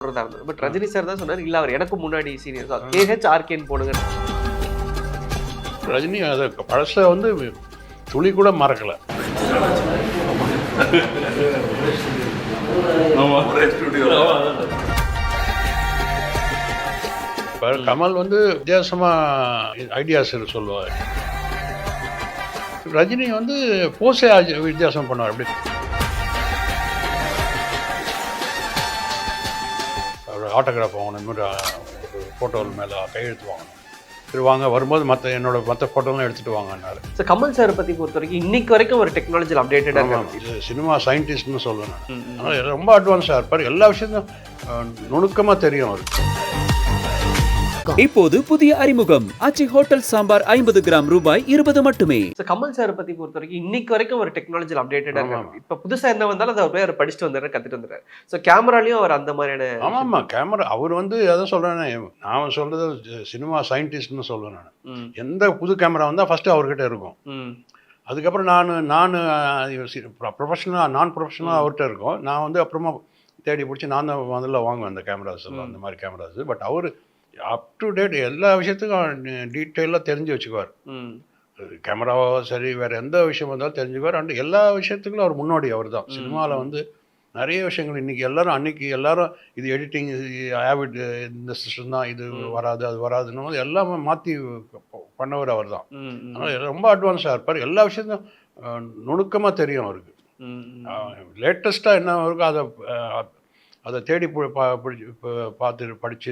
இருந்தது. But Rajini sir தான் சொன்னார், இல்ல அவர் எனக்கு முன்னாடி சீனியர் தான். கேஹெச் ஆர்கேன்னு போடுங்க. ரஜினி அதை பழசை வந்து துளி கூட மறக்கல. இப்போ கமல் வந்து வித்தியாசமா ஐடியாஸ் சொல்லுவார். ரஜினி வந்து போஸே வித்தியாசம் பண்ணுவார். அப்படி ஆட்டோகிராஃப் வாங்கணும், இன்னொரு ஃபோட்டோவில் மேலே கையெழுத்து வாங்கணும், சரி வாங்க வரும்போது மற்ற ஃபோட்டோலாம் எடுத்துகிட்டு வாங்கன்னாரு. ஸோ கமல் சாரை பற்றி பொறுத்த வரைக்கும் இன்னைக்கு வரைக்கும் ஒரு டெக்னாலஜியில் அப்டேட்டடாக இது சினிமா சயின்டிஸ்ட்னு சொல்லுவேன் நான். ஆனால் ரொம்ப அட்வான்ஸாக இருப்பார். எல்லா விஷயத்தையும் நுணுக்கமாக தெரியும் அவருக்கு. இப்போது புதிய அறிமுகம் ஆச்சி ஹோட்டல் சாம்பார் 50 கிராம் ரூபாய் 20 மட்டுமே. ஸோ கமல் சாரை பற்றி பொறுத்த வரைக்கும் இன்னைக்கு வரைக்கும் ஒரு டெக்னாலஜியில் அப்டேட்டடாக இருக்காங்க. இப்போ புதுசாக என்ன வந்தாலும் அதை அவர் போய் அவர் படிச்சுட்டு வந்துடுறாரு, கற்றுட்டு வந்துடுறாரு. ஸோ கேமராலையும் அவர் அந்த மாதிரியான ஆமாம் கேமரா அவர் வந்து அதான் சொல்கிறேன், நான் சொல்கிறது சினிமா சயின்டிஸ்ட்னு சொல்லுவேன் நான். எந்த புது கேமரா வந்தால் ஃபஸ்ட்டு அவர்கிட்ட இருக்கும். அதுக்கப்புறம் நான் ப்ரொஃபஷனலாக நான் ப்ரொஃபஷனலாக அவர்கிட்ட இருக்கும். நான் வந்து அப்புறமா தேடி பிடிச்சி நான் தான் முதல்ல வாங்குவேன் அந்த கேமராஸ் எல்லாம், அந்த மாதிரி கேமராஸ். பட் அவர் அப் டு டேட் எல்லா விஷயத்துக்கும் டீட்டெயிலாக தெரிஞ்சு வச்சுக்குவார். கேமராவோ சரி வேறு எந்த விஷயம் வந்தாலும் தெரிஞ்சுக்குவார். அண்ட் எல்லா விஷயத்துக்கும் அவர் முன்னோடி அவர் தான். சினிமாவில் வந்து நிறைய விஷயங்கள் இன்றைக்கி அன்றைக்கி எல்லாரும் இது எடிட்டிங் ஆவிட் இந்த சிஸ்டம் தான், இது வராது அது வராதுன்னு போது எல்லாமே மாற்றி பண்ணவர் அவர் தான். அதனால் ரொம்ப அட்வான்ஸாக இருப்பார். எல்லா விஷயத்தையும் நுணுக்கமாக தெரியும் அவருக்கு. லேட்டஸ்ட்டாக என்ன இருக்கோ அதை தேடி பார்த்து படித்து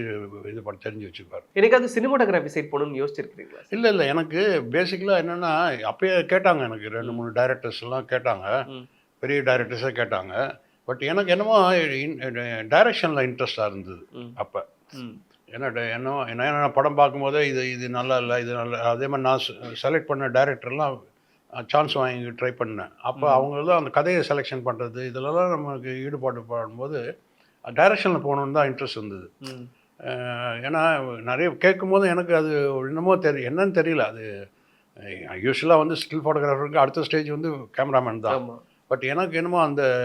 இது பண்ணி தெரிஞ்சு வச்சுக்குவார். எனக்கு அது சினிமாட்டோகிராஃபி சைட் போகணும்னு யோசிச்சிருக்கிறீங்களா? இல்லை எனக்கு பேசிக்கலாக என்னென்னா அப்பயே கேட்டாங்க, எனக்கு 2-3 டைரக்டர்ஸ் எல்லாம் கேட்டாங்க, பெரிய டைரக்டர்ஸே கேட்டாங்க. பட் எனக்கு என்னமோ டைரக்ஷனில் இன்ட்ரெஸ்டாக இருந்தது அப்போ. என்ன படம் பார்க்கும்போதே இது நல்லா இல்லை, இது நல்லா. அதே மாதிரி நான் செலக்ட் பண்ண டைரக்டர்லாம் சான்ஸ் வாங்கி ட்ரை பண்ணேன். அப்போ அவங்களாம் அந்த கதையை செலெக்ஷன் பண்ணுறது இதிலலாம் நமக்கு ஈடுபாடு பண்ணும்போது டைரக்ஷனில் போகணுன்னு தான் இன்ட்ரெஸ்ட் இருந்தது. ஏன்னா நிறைய கேட்கும் போது எனக்கு அது என்னமோ என்னன்னு தெரியல. அது யூஸ்வலாக வந்து ஸ்டில் ஃபோட்டோகிராஃபருக்கு அடுத்த ஸ்டேஜ் வந்து கேமராமேன் தான். பட் எனக்கு என்னமோ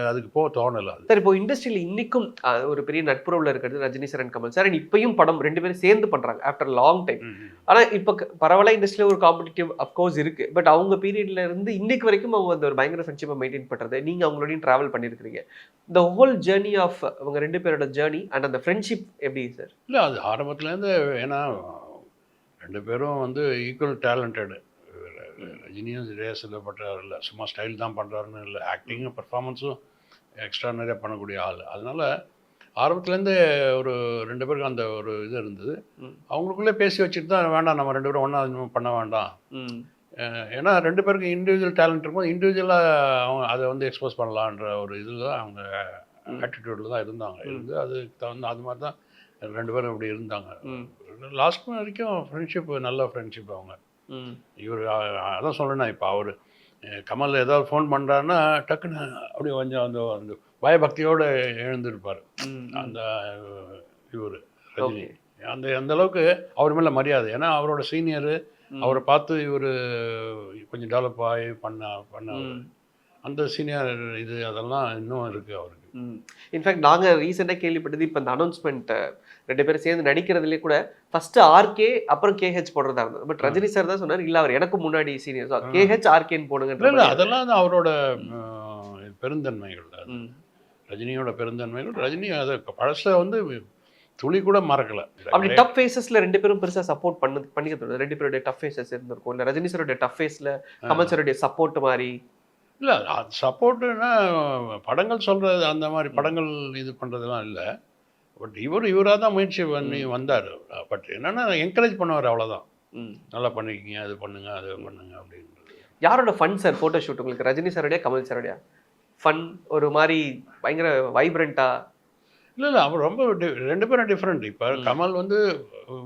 அதுக்கு போக தோணலை. சார் இப்போ இண்டஸ்ட்ரியில் இன்னைக்கும் ஒரு பெரிய நட்புறவில் இருக்கிறது Rajini sir and Kamal sir. And இப்பயும் படம் 2 பேரும் சேர்ந்து பண்றாங்க ஆஃப்டர் லாங் டைம். ஆனால் இப்போ பரவாயில்ல, இண்டஸ்ட்ரியில் ஒரு காம்படிட்டிவ் அப்கோர்ஸ் இருக்கு. பட் அவங்க பீரியட்ல இருந்து இன்னைக்கு வரைக்கும் அவங்க அந்த ஒரு பயங்கர ஃப்ரெண்ட்ஷிப்பை மெயின்டைன் பண்றது, நீங்க அவங்களோடையும் டிராவல் பண்ணியிருக்கிறீங்க. த ஹோல் ஜேர்னி ஆஃப் அவங்க 2 பேரோட ஜேர்னி அண்ட் அந்த ஃப்ரெண்ட்ஷிப் எப்படி சார்? இல்லை அது ஆரம்பத்துலேருந்து, ஏன்னா 2 பேரும் வந்து ஈக்குவல் டேலண்டடு. ரஜினியும் ரேசில் இல்லை, சும்மா ஸ்டைல் தான் பண்ணுறாருன்னு இல்லை, ஆக்டிங்கும் பர்ஃபார்மன்ஸும் எக்ஸ்ட்ரா நிறைய பண்ணக்கூடிய ஆள். அதனால் ஆரம்பத்துலேருந்தே ஒரு 2 பேருக்கும் அந்த ஒரு இது இருந்தது. அவங்களுக்குள்ளே பேசி வச்சுட்டு தான் வேண்டாம் நம்ம 2 பேரும் ஒன்றா பண்ண வேண்டாம். ஏன்னா 2 பேருக்கு இண்டிவிஜுவல் டேலண்ட் இருக்கும்போது இண்டிவிஜுவலாக அவங்க அதை வந்து எக்ஸ்போஸ் பண்ணலான்ற ஒரு இதில் தான் அவங்க ஆட்டிடியூடில் தான் இருந்தாங்க. அதுக்கு தகுந்த அது மாதிரி தான் 2 பேரும் இப்படி இருந்தாங்க. லாஸ்ட் வரைக்கும் ஃப்ரெண்ட்ஷிப், நல்ல ஃப்ரெண்ட்ஷிப். அவங்க இவர் அதான் சொல்லணும், இப்போ அவர் கமல் ஏதாவது ஃபோன் பண்ணுறாருன்னா டக்குன்னு அப்படியே கொஞ்சம் அந்த பயபக்தியோடு எழுந்திருப்பார் அந்த இவர் ரஜினி. அந்த அளவுக்கு அவர் மேலே மரியாதை. ஏன்னா அவரோட சீனியரு, அவரை பார்த்து இவர் கொஞ்சம் டெவலப் ஆகி பண்ண அந்த சீனியர் இது அதெல்லாம் இன்னும் இருக்குது அவருக்கு. இன்ஃபேக்ட் நாங்கள் ரீசெண்டாக கேள்விப்பட்டது, இப்போ இந்த அனௌன்ஸ்மெண்ட் 2 பேரும் சேர்ந்து நடிக்கிறதுலே கூட ஃபர்ஸ்ட் ஆர்கே அப்புறம் கேஹெச் போடுறதா இருந்தது. பட் ரஜினி சார் தான் சொன்னார், இல்லை அவர் எனக்கு முன்னாடி சீனியர் தான், கேஹெச் ஆர்கேன்னு போடுங்க. இல்லை அதெல்லாம் தான் அவரோட பெருந்தன்மைகள், ரஜினியோட பெருந்தன்மைகள். ரஜினி அதை பழசை வந்து துளி கூட மறக்கல. அப்படி டஃப் ஃபேஸஸ்ல 2 பேரும் பெருசாக சப்போர்ட் பண்ணிக்கிறது, 2 பேருடைய டஃப் ஃபேஸஸ் இருந்திருக்கும். இல்லை ரஜினி சாரோடைய டஃப் ஃபேஸில் கமல் சாருடைய சப்போர்ட் மாதிரி? இல்லை அது சப்போர்ட்டுன்னா படங்கள் சொல்கிறது, அந்த மாதிரி படங்கள் இது பண்ணுறதுலாம் இல்லை. பட் இவராக தான் முயற்சி பண்ணி வந்தார். பட் என்னென்னா என்கரேஜ் பண்ணுவார், அவ்வளோதான். நல்லா பண்ணிக்கிங்க, அது பண்ணுங்க அது பண்ணுங்க அப்படின்றது. யாரோட ஃபன் சார் ஃபோட்டோ ஷூட் உங்களுக்கு? ரஜினி சாரோடைய கமல் சாரோடைய ஃபன் ஒரு மாதிரி பயங்கர வைப்ரண்டா? இல்லை அவர் ரொம்ப 2 பேரும் டிஃப்ரெண்ட். இப்போ கமல் வந்து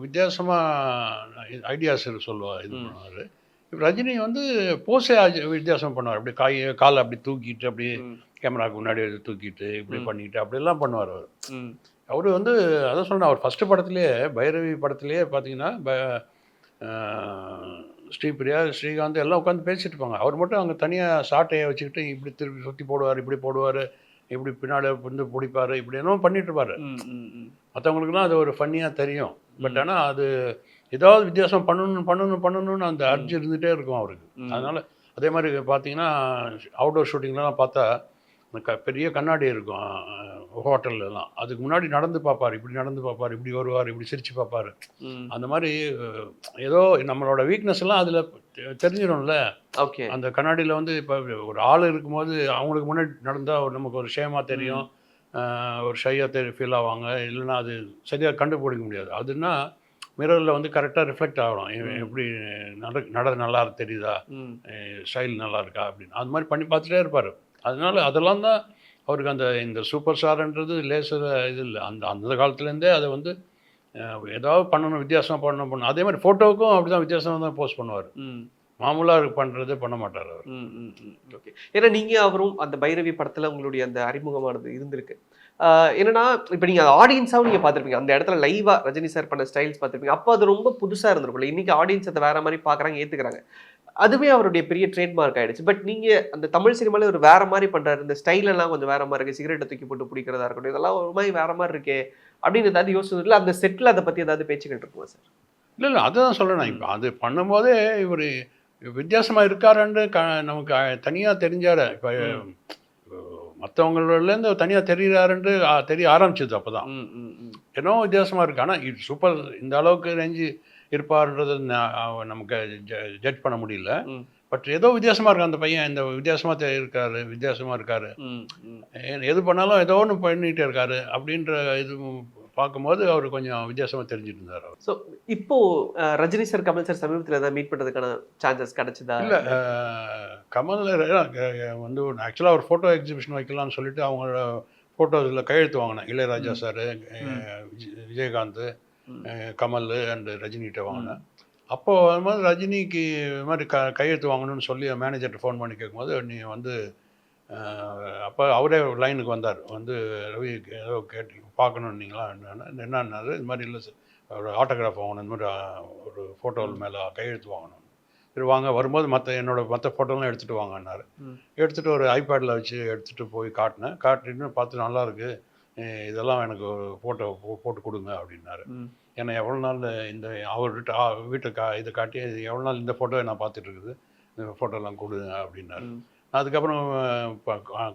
வித்தியாசமாக ஐடியாஸ் சொல்லுவார், இது பண்ணுவார். இப்போ ரஜினி வந்து போஸே வித்தியாசம் பண்ணுவார். அப்படி காலை அப்படி தூக்கிட்டு, அப்படியே கேமராவுக்கு முன்னாடி தூக்கிட்டு இப்படி பண்ணிட்டு அப்படிலாம் பண்ணுவார் அவர். அவர் வந்து அதான் சொன்னேன், அவர் ஃபஸ்ட்டு படத்துலேயே பைரவி படத்துலேயே பார்த்தீங்கன்னா ஸ்ரீபிரியா, ஸ்ரீகாந்த் எல்லாம் உட்காந்து பேசிட்டு இருப்பாங்க. அவர் மட்டும் அங்கே தனியாக சாட்டையை வச்சுக்கிட்டு இப்படி திருப்பி சுற்றி போடுவார், இப்படி போடுவார். இப்படி பின்னாடி வந்து பிடிப்பாரு, இப்படி என்னமோ பண்ணிட்டு இருப்பாரு. மற்றவங்களுக்குலாம் அது ஒரு ஃபன்னியாக தெரியும். பட் ஆனால் அது ஏதாவது வித்தியாசம் பண்ணணும்னு அந்த அர்ஜ் இருந்துகிட்டே இருக்கும் அவருக்கு. அதனால் அதே மாதிரி பார்த்தீங்கன்னா அவுட்டோர் ஷூட்டிங்லாம் பார்த்தா பெரிய கண்ணாடி இருக்கும் ஹோட்டல்லாம். அதுக்கு முன்னாடி நடந்து பார்ப்பார், இப்படி வருவார், இப்படி சிரித்து பார்ப்பார். அந்த மாதிரி ஏதோ நம்மளோட வீக்னஸ் எல்லாம் அதில் தெரிஞ்சிடும்ல. ஓகே. அந்த கண்ணாடியில் வந்து இப்போ ஒரு ஆள் இருக்கும்போது அவங்களுக்கு முன்னாடி நடந்தால் நமக்கு ஒரு ஷேமாக தெரியும், ஒரு ஷையாக ஃபீல் ஆவாங்க. இல்லைன்னா அது சரியாக கண்டுபிடிக்க முடியாது. அதுனா மிரரில் வந்து கரெக்டாக ரிஃப்ளெக்ட் ஆகணும். எப்படி நல்லா தெரியுதா, ஸ்டைல் நல்லா இருக்கா அப்படின்னு அது மாதிரி பண்ணி பார்த்துட்டே இருப்பார். அதனால அதெல்லாம் தான் அவருக்கு இந்த சூப்பர் ஸ்டார்ன்றது லேசர் இது இல்லை. அந்த காலத்துலேருந்தே அதை வந்து ஏதாவது பண்ணணும், வித்தியாசமாக பண்ணணும். அதே மாதிரி ஃபோட்டோவுக்கும் அப்படி தான் வித்தியாசமாக தான் போஸ்ட் பண்ணுவார். மாமூலாக பண்ணுறதே பண்ண மாட்டார் அவர். ஓகே. ஏன்னா நீங்கள் அவரும் அந்த பைரவி படத்தில் உங்களுடைய அந்த அறிமுகமானது இருந்திருக்கு. என்னன்னா இப்போ நீங்கள் ஆடியன்ஸாகவும் நீங்கள் பார்த்துருப்பீங்க, அந்த இடத்துல லைவாக ரஜினி சார் பண்ண ஸ்டைல்ஸ் பார்த்துருப்பீங்க. அப்போ அது ரொம்ப புதுசாக இருந்திருக்கும்ல. இன்றைக்கி ஆடியன்ஸ் அதை வேறு மாதிரி பார்க்குறாங்க, ஏற்றுக்கிறாங்க. அதுவே அவருடைய பெரிய ட்ரேட்மார்க் ஆகிடுச்சு. பட் நீங்கள் அந்த தமிழ் சினிமாவில் ஒரு வேறு மாதிரி பண்ணுறாரு, இந்த ஸ்டைலெல்லாம் கொஞ்சம் வேறு மாதிரி இருக்குது, சிகரெட்டை தூக்கி போட்டு பிடிக்கிறதா இருக்கட்டும், இதெல்லாம் ஒரு மாதிரி வேறு மாதிரி இருக்கே அப்படின்னு ஏதாவது யோசிச்சதில்லை? அந்த செட்டில் அதை பற்றி ஏதாவது பேச்சுக்கிட்டு இருக்குமா சார்? இல்லை அதுதான் சொல்கிறேன். இப்போ அது பண்ணும்போதே இவர் வித்தியாசமாக இருக்காருன்னு நமக்கு தனியாக தெரிஞ்சார். இப்போ மற்றவங்களேருந்து தனியாக தெரிகிறாருன்ட்டு தெரிய ஆரம்பிச்சது அப்போ தான். ஏன்னோ வித்தியாசமாக இருக்குது. ஆனால் இது சூப்பர் இந்த அளவுக்கு ரேஞ்சு இருப்பார்ன்றது நமக்கு ஜட்ஜ் பண்ண முடியல. பட் ஏதோ வித்தியாசமாக இருக்கு அந்த பையன், இந்த வித்தியாசமாக இருக்காரு. எது பண்ணாலும் ஏதோ ஒன்று பண்ணிகிட்டே இருக்காரு அப்படின்ற இது பார்க்கும்போது அவர் கொஞ்சம் வித்தியாசமாக தெரிஞ்சுட்டு இருந்தார் அவர். ஸோ இப்போ ரஜினி சார், கமல் சார் சமீபத்தில் ஏதாவது மீட் பண்ணுறதுக்கான சான்சஸ் கிடைச்சதா? இல்லை, கமல் வந்து ஆக்சுவலாக ஒரு ஃபோட்டோ எக்ஸிபிஷன் வைக்கலாம்னு சொல்லிட்டு அவங்களோட ஃபோட்டோஸில் கையெழுத்து வாங்கினேன். இளையராஜா சார், விஜயகாந்த், கமல் அண்ட் ரஜினிகிட்ட வாங்கினேன். அப்போது அது மாதிரி ரஜினிக்கு இது மாதிரி கையெழுத்து வாங்கணும்னு சொல்லி மேனேஜர்கிட்ட ஃபோன் பண்ணி கேட்கும்போது நீ வந்து அப்போ அவரே லைனுக்கு வந்தார். வந்து ரவி ஏதோ பார்க்கணுன்னீங்களா என்னன்னாரு. இது மாதிரி இல்லை சார், ஒரு ஆட்டோகிராஃப் வாங்கணும், இந்த மாதிரி ஒரு ஃபோட்டோவில் மேலே கையெழுத்து வாங்கணும். சரி வாங்க, வரும்போது மற்ற ஃபோட்டோலாம் எடுத்துகிட்டு வாங்கன்னாரு. எடுத்துகிட்டு ஒரு ஐபேடில் வச்சு எடுத்துகிட்டு போய் காட்டின்னு பார்த்து நல்லாயிருக்கு, இதெல்லாம் எனக்கு ஒரு ஃபோட்டோ போட்டு கொடுங்க அப்படின்னாரு. ஏன்னா எவ்வளோ நாள் இந்த அவர்கிட்ட வீட்டை இதை காட்டி எவ்வளோ நாள் இந்த ஃபோட்டோவை நான் பார்த்துட்டு இருக்குது, இந்த ஃபோட்டோலாம் கொடுங்க அப்படின்னாரு. அதுக்கப்புறம்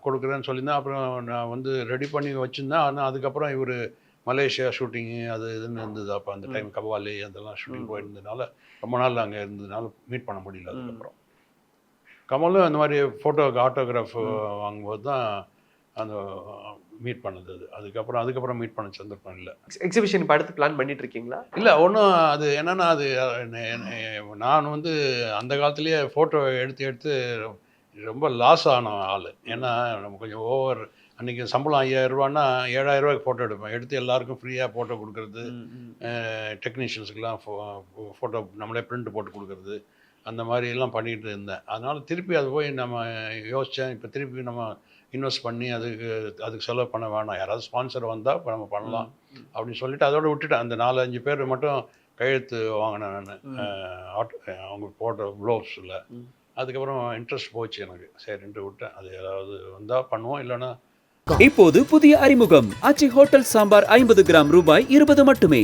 கொடுக்குறேன்னு சொல்லியிருந்தேன். அப்புறம் நான் வந்து ரெடி பண்ணி வச்சுருந்தேன். ஆனால் அதுக்கப்புறம் இவர் மலேசியா ஷூட்டிங்கு அது இதுன்னு இருந்தது. அப்போ அந்த டைம் கபாலி அதெல்லாம் ஷூட்டிங் போயிருந்ததுனால ரொம்ப நாள் அங்கே இருந்ததுனால மீட் பண்ண முடியல. அதுக்கப்புறம் கமலும் அந்த மாதிரி ஃபோட்டோக்கு ஆட்டோகிராஃப் வாங்கும்போது தான் அந்த மீட் பண்ணது. அதுக்கப்புறம் மீட் பண்ண சந்தர்ப்பம் இல்லை. எக்ஸிபிஷன் இப்போ அடுத்து பிளான் பண்ணிட்டு இருக்கீங்களா? இல்லை ஒன்றும். அது என்னென்னா அது நான் வந்து அந்த காலத்துலேயே ஃபோட்டோ எடுத்து ரொம்ப லாஸ் ஆன ஆள். ஏன்னா நம்ம கொஞ்சம் ஓவர், அன்றைக்கி சம்பளம் 5000 ரூபான்னா 7000 ரூபாய்க்கு ஃபோட்டோ எடுத்து எல்லாருக்கும் ஃப்ரீயாக ஃபோட்டோ கொடுக்குறது, டெக்னீஷியன்ஸுக்கெலாம் ஃபோட்டோ நம்மளே பிரிண்ட் போட்டு கொடுக்குறது, அந்த மாதிரிலாம் பண்ணிகிட்டு இருந்தேன். அதனால் திருப்பி அது போய் நம்ம யோசித்தேன், இப்போ திருப்பி நம்ம இன்வெஸ்ட் பண்ணி அதுக்கு செலவு பண்ண வேணாம், யாராவது ஸ்பான்சர் வந்தால் இப்போ நம்ம பண்ணலாம் அப்படின்னு சொல்லிட்டு அதோடு விட்டுட்டேன். அந்த 4-5 பேர் மட்டும் கையெழுத்து வாங்கினேன் நான் அவங்க போட்ட க்ளோவ்ஸில். அதுக்கப்புறம் இன்ட்ரெஸ்ட் போச்சு எனக்கு, சரின்ட்டு விட்டேன். அது ஏதாவது வந்தால் பண்ணுவோம், இல்லைன்னா. இப்போது புதிய அறிமுகம் ஆச்சி ஹோட்டல் சாம்பார் 50 கிராம் ரூபாய் 20 மட்டுமே.